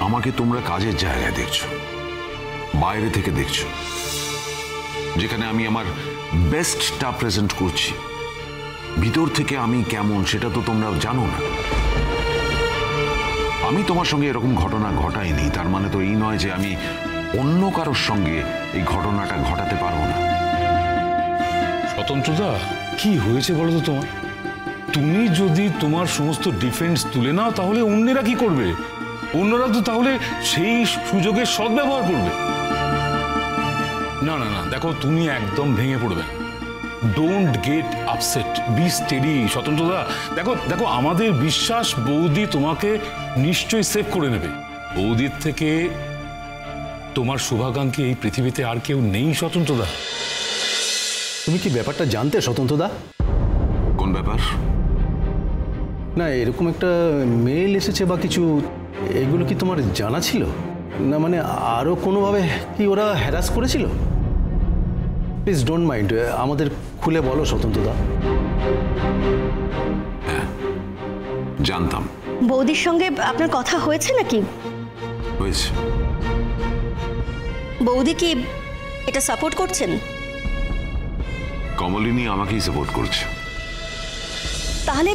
আমাকে তোমরা কাজের জায়গায় দেখছো, বাইরে থেকে দেখছো, যেখানে আমি আমার বেস্টটা প্রেজেন্ট করছি। ভিতর থেকে আমি কেমন সেটা তো তোমরা জানো না। আমি তোমার সঙ্গে এরকম ঘটনা ঘটাইনি, তার মানে তো এই নয় যে আমি অন্য কারোর সঙ্গে এই ঘটনাটা ঘটাতে পারবো না। স্বতন্ত্রতা, কি হয়েছে বলো তো তোমার? তুমি যদি তোমার সমস্ত ডিফেন্স তুলে নাও তাহলে অন্যরা কি করবে? অন্যরা তো তাহলে সেই সুযোগের সদ্ব্যবহার করবে। না না না, দেখো তুমি একদম ভেঙে পড়বে। Don't get upset, be steady. স্বতন্ত্রতা, দেখো দেখো, আমাদের বিশ্বাস বৌদি তোমাকে নিশ্চয়ই সেভ করে নেবে। বৌদির থেকে তোমার শুভাকাঙ্ক্ষী এই পৃথিবীতে আর কেউ নেই। স্বতন্ত্রতা, তুমি কি ব্যাপারটা জানতে স্বতন্ত্রদা? কোন ব্যাপার? না, এরকম একটা মেল এসেছে বা কিছু, এগুলো কি তোমার জানা ছিল? না মানে আরো কোনোভাবে কি ওরা হ্যারাস করেছিল? প্লিজ ডোন্ট মাইন্ড, আমাদের খুলে বলো স্বতন্ত্রদা। হ্যাঁ, জানতাম। বৌদির সঙ্গে আপনার কথা হয়েছে নাকি? হয়েছে। বৌদি কি এটা সাপোর্ট করছেন? কমলিনী আমাকেই সাপোর্ট করছে। তাহলে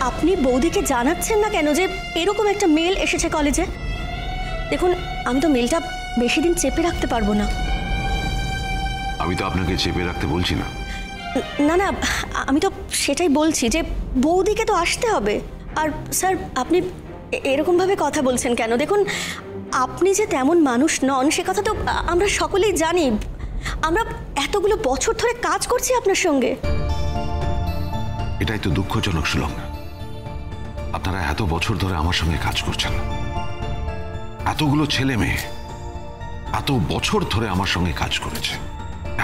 আপনি বৌদিকে জানাচ্ছেন না কেন যে এরকম একটা মেল এসেছে কলেজে? দেখুন, আমি তো মেলটা বেশি দিন চেপে রাখতে পারবো না। আমি তো আপনাকে চেপে রাখতে বলছি না। না না, আমি তো সেটাই বলছি যে বৌদিকে তো আসতে হবে। আর স্যার, আপনি এরকমভাবে কথা বলছেন কেন? দেখুন, আপনি যে তেমন মানুষ নন সে কথা তো আমরা সকলেই জানি। আমরা এতগুলো বছর ধরে কাজ করছি আপনার সঙ্গে। এটাই তো দুঃখজনক সুলগ্না, আপনারা এত বছর ধরে আমার সঙ্গে কাজ করছেন। এতগুলো ছেলে মেয়ে এত বছর ধরে আমার সঙ্গে কাজ করেছে।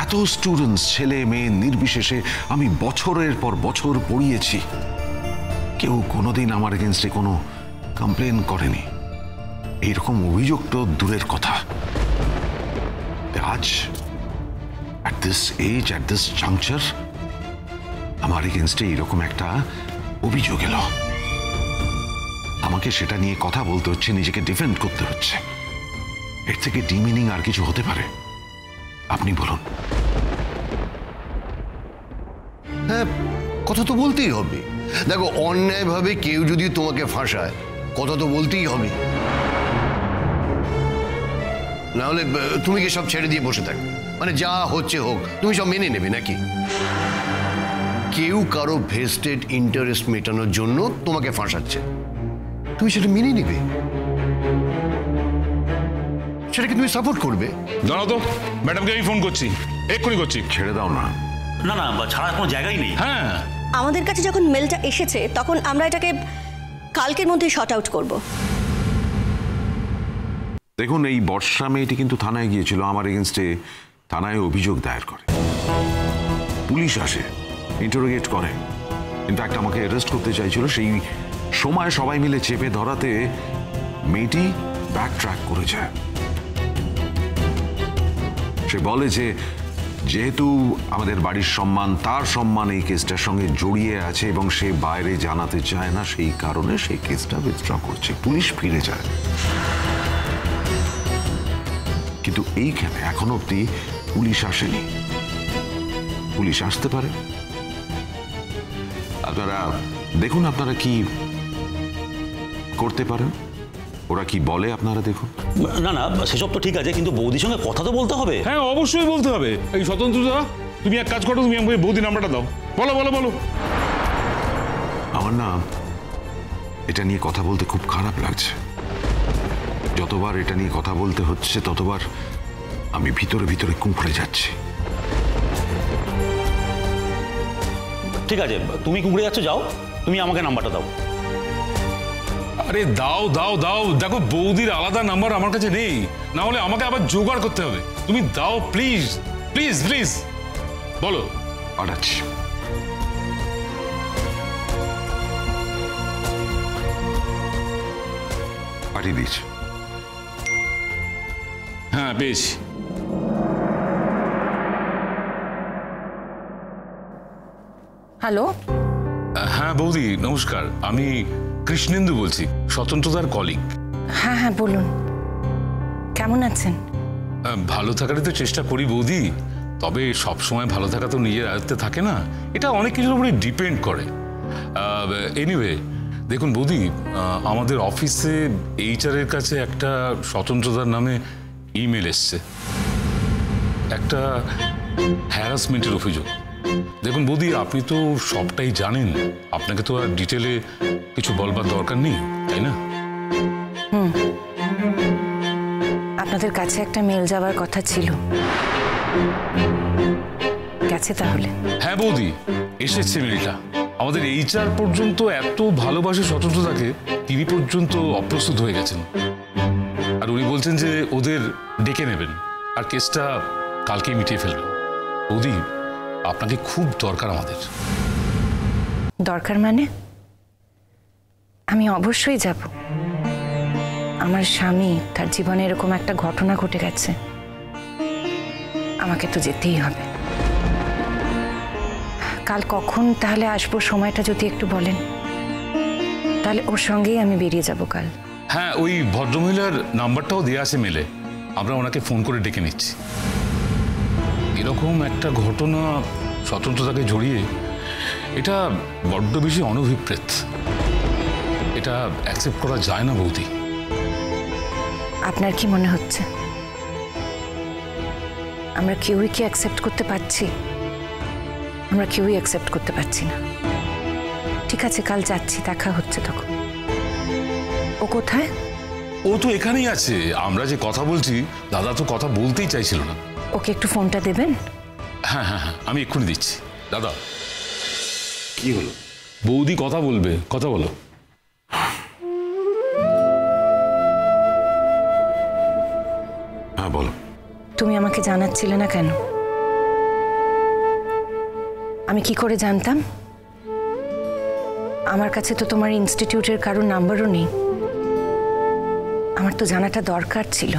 এত স্টুডেন্টস, ছেলে মেয়ে নির্বিশেষে আমি বছরের পর বছর পড়িয়েছি। কেউ কোনোদিন আমার এগেনস্টে কোনো কমপ্লেন করেনি। এইরকম অভিযোগ তো দূরের কথা। আজ at this age, at this juncture, আমার এগেনস্টে এরকম একটা অভিযোগ এলো। আমাকে সেটা নিয়ে কথা বলতে হচ্ছে, নিজেকে ডিফেন্ড করতে হচ্ছে। এর থেকে ডিমিনিং আর কিছু হতে পারে? আপনি বলুন। হ্যাঁ, কথা তো বলতেই হবে। দেখো, অন্যায়ভাবে কেউ যদি তোমাকে ফাঁসায়, কথা তো বলতেই হবে। না হলে তুমি কি সব ছেড়ে দিয়ে বসে থাকবে? মানে যা হচ্ছে হোক, তুমি সব মেনে নেবে নাকি? কেউ কারো ভেস্টেড ইন্টারেস্ট মেটানোর জন্য তোমাকে ফাঁসাচ্ছে, তুমি সেটা মেনে নেবে? সেটাকে তুমি সাপোর্ট করবে? দাঁড়াও তো, ম্যাডামকে আমি ফোন করছি, এক্ষুনি করছি। ছেড়ে দাও না। না না, ছাড়ার কোনো জায়গাই নেই। হ্যাঁ, আমাদের কাছে যখন মেলটা এসেছে তখন আমরা এটাকে কালকের মধ্যে শর্ট আউট করব। দেখুন, এই বর্ষা মেয়েটি কিন্তু থানায় গিয়েছিল, আমার এগেনস্টে থানায় অভিযোগ দায়ের করে। পুলিশ আসে, ইন্টারোগেট করে, ইনফ্যাক্ট আমাকে অ্যারেস্ট করতে চাইছিল। সেই সময় সবাই মিলে চেপে ধরাতে মেয়েটি ব্যাক ট্র্যাক করে যায়। সে বলে যে যেহেতু আমাদের বাড়ির সম্মান, তার সম্মান এই কেসটার সঙ্গে জড়িয়ে আছে এবং সে বাইরে জানাতে চায় না, সেই কারণে সেই কেসটা উইথড্র করছে। পুলিশ ফিরে যায়। কিন্তু এইখানে এখনো অব্দি পুলিশ আসেনি। পুলিশ আসতে পারে। আপনারা দেখুন আপনারা কি করতে পারেন, ওরা কি বলে আপনারা দেখুন। না না, সেসব তো ঠিক আছে, কিন্তু বৌদির সঙ্গে কথা তো বলতে হবে। হ্যাঁ, অবশ্যই বলতে হবে। এই স্বতন্ত্রতা, তুমি এক কাজ করো, তুমি আমাকে বৌদি নাম্বারটা দাও। বলো বলো বলো। আমার না এটা নিয়ে কথা বলতে খুব খারাপ লাগছে। যতবার এটা নিয়ে কথা বলতে হচ্ছে ততবার আমি ভিতরে ভিতরে কুঁকড়ে যাচ্ছি। ঠিক আছে, তুমি কুঁকড়ে যাচ্ছ, যাও, তুমি আমাকে নাম্বারটা দাও। আরে দাও দাও দাও, দেখো বৌদির আলাদা নাম্বার আমার কাছে নেই, না হলে আমাকে আবার জোগাড় করতে হবে। তুমি দাও প্লিজ প্লিজ প্লিজ। বলো। পাঠাচ্ছি। পাঠিয়ে দিয়েছি। হ্যাঁ, পেয়েছি। হ্যালো। হ্যাঁ বৌদি, নমস্কার। আমি কৃষ্ণেন্দু বলছি, স্বতন্ত্রতার কলিগ। হ্যাঁ হ্যাঁ, বলুন। কেমন আছেন? ভালো থাকারই তো চেষ্টা করি বৌদি, তবে সব সময় ভালো থাকা তো নিজের আয়ত্তে থাকে না, এটা অনেক কিছুর উপরে ডিপেন্ড করে। এনিওয়ে দেখুন বৌদি, আমাদের অফিসে এইচআরের কাছে একটা স্বতন্ত্রতার নামে ইমেল এসছে, একটা হ্যারাসমেন্টের অভিযোগ। দেখুন বৌদি, আপনি তো সবটাই জানেন, আপনাকে তো আর ডিটেলে কিছু বলবার দরকার নেই, তাই না? আপনাদের কাছে একটা মেল যাওয়ার কথা ছিল, গেছে তাহলে? হ্যাঁ বৌদি, এসেছে মেলটা। আমাদের এইচআর পর্যন্ত এত ভালোবাসে স্বতন্ত্রতাকে, তিনি পর্যন্ত অপ্রস্তুত হয়ে গেছেন। আর উনি বলছেন যে ওদের ডেকে নেবেন আর কেসটা কালকেই মিটিয়ে ফেলবেন। বৌদি, আপনাকে খুব দরকার আমাদের। দরকার মানে? আমি অবশ্যই যাব। আমার স্বামী, তার জীবনে এরকম একটা ঘটনা ঘটে গেছে, আমাকে তো যেতেই হবে। কাল কখন তাহলে আসবো, সময়টা যদি একটু বলেন, তাহলে ওর সঙ্গেই আমি বেরিয়ে যাব কাল। হ্যাঁ, ওই ভদ্রমহিলার নাম্বারটাও দেওয়া আছে মেলে, আমরা ওনাকে ফোন করে ডেকে নিচ্ছি। এরকম একটা ঘটনা স্বতন্ত্রতাকে জড়িয়ে, এটা বড্ড বেশি অনভিপ্রেত, এটা অ্যাকসেপ্ট করা যায় না বৌদি। আপনার কি মনে হচ্ছে আমরা কেউই কি অ্যাকসেপ্ট করতে পারছি? আমরা কেউই অ্যাকসেপ্ট করতে পারছি না। ঠিক আছে, কাল যাচ্ছি, দেখা হচ্ছে তখন। ও কোথায়? ও তো এখানেই আছে, আমরা যে কথা বলছি, দাদা তো কথা বলতেই চাইছিল না। ওকে একটু ফোনটা দেবেন? হ্যাঁ হ্যাঁ হ্যাঁ, আমি এক্ষুনি দিচ্ছি। দাদা, কি হলো? বৌদি কথা বলবে, কথা বলো। হ্যাঁ বলো। তুমি আমাকে জানাচ্ছিলে না কেন? আমি কি করে জানতাম? আমার কাছে তো তোমার ইনস্টিটিউটের কারোর নাম্বারও নেই। আমার তো জানাটা দরকার ছিল।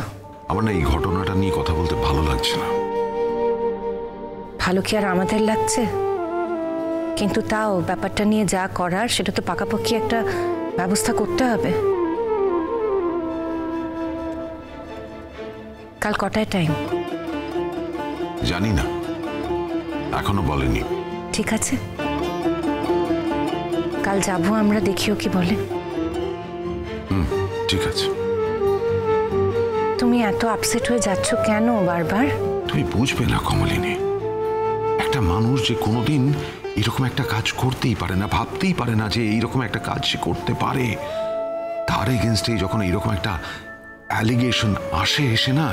আমার না এই ঘটনাটা নিয়ে কথা বলতে ভালো লাগছে না। ভালো কি আর আমাদের লাগছে? কিন্তু তাও ব্যাপারটা নিয়ে যা করার সেটা তো পাকাপাকি একটা ব্যবস্থা করতে হবে। কাল কটায় টাইম? জানি না, এখনো বলেনি। ঠিক আছে, কাল যাবো আমরা, দেখিও কি বলে। ঠিক আছে। তুমি এত আপসেট হয়ে যাচ্ছ কেন বারবার? তুমি বুঝবে না কমলিনী, একটা মানুষ যে কোনোদিন এরকম একটা কাজ করতেই পারে না, ভাবতেই পারে না যে এইরকম একটা কাজ সে করতে পারে, তার এগেনস্টে যখন এইরকম একটা অ্যালিগেশন আসে, এসে না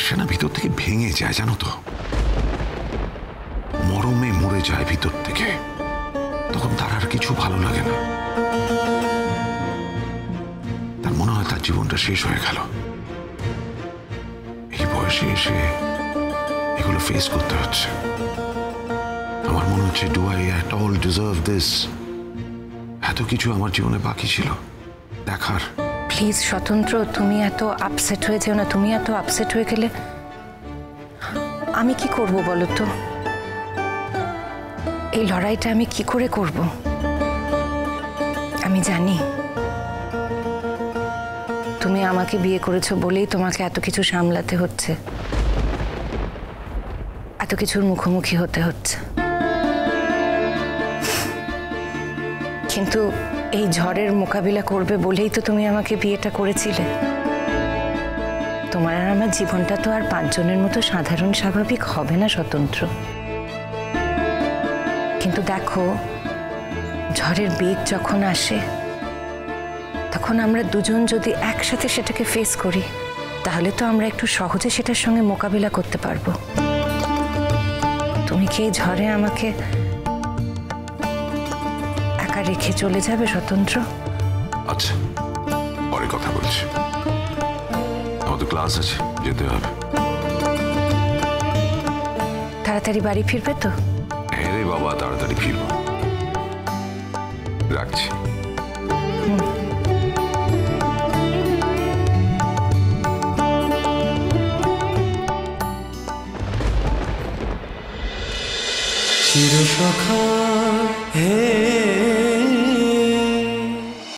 সে না ভিতর থেকে ভেঙে যায়, জানো তো, মরমে মরে যায় ভিতর থেকে। তখন তার আর কিছু ভালো লাগে না, তার মনে হয় তার জীবনটা শেষ হয়ে গেল। এই বয়সে এসে এগুলো ফেস করতে হচ্ছে। আমার মনে হচ্ছে, do I at all deserve this? এত কিছু আমার জীবনে বাকি ছিল দেখার। প্লিজ স্বতন্ত্র, তুমি এত আপসেট হয়ে যেও না। তুমি এত আপসেট হয়ে গেলে আমি কি করব বলো তো? এই লড়াইটা আমি কি করে করব? আমি জানি তুমি আমাকে বিয়ে করেছো বলেই তোমাকে এত কিছু সামলাতে হচ্ছে, এত কিছুর মুখোমুখি হতে হচ্ছে। কিন্তু এই ঝড়ের মোকাবিলা করবে বলেই তো তুমি আমাকে বিয়েটা করেছিলে। তোমার আর আমার জীবনটা তো আর 5 জনের মতো সাধারণ স্বাভাবিক হবে না স্বতন্ত্র। কিন্তু দেখো, ঝড়ের বেগ যখন আসে, তখন আমরা দুজন যদি একসাথে সেটাকে ফেস করি, তাহলে তো আমরা একটু সহজে সেটার সঙ্গে মোকাবিলা করতে পারবো। তুমি কি এই ঝড়ে আমাকে একা রেখে চলে যাবে স্বতন্ত্র? আচ্ছা, পরে কথা বলছি, আমার তো ক্লাস আছে, যেতে হবে। তাড়াতাড়ি বাড়ি ফিরবে তো? হ্যাঁ রে বাবা, তাড়াতাড়ি ফিরবো, রাখছি। চিরসখা হে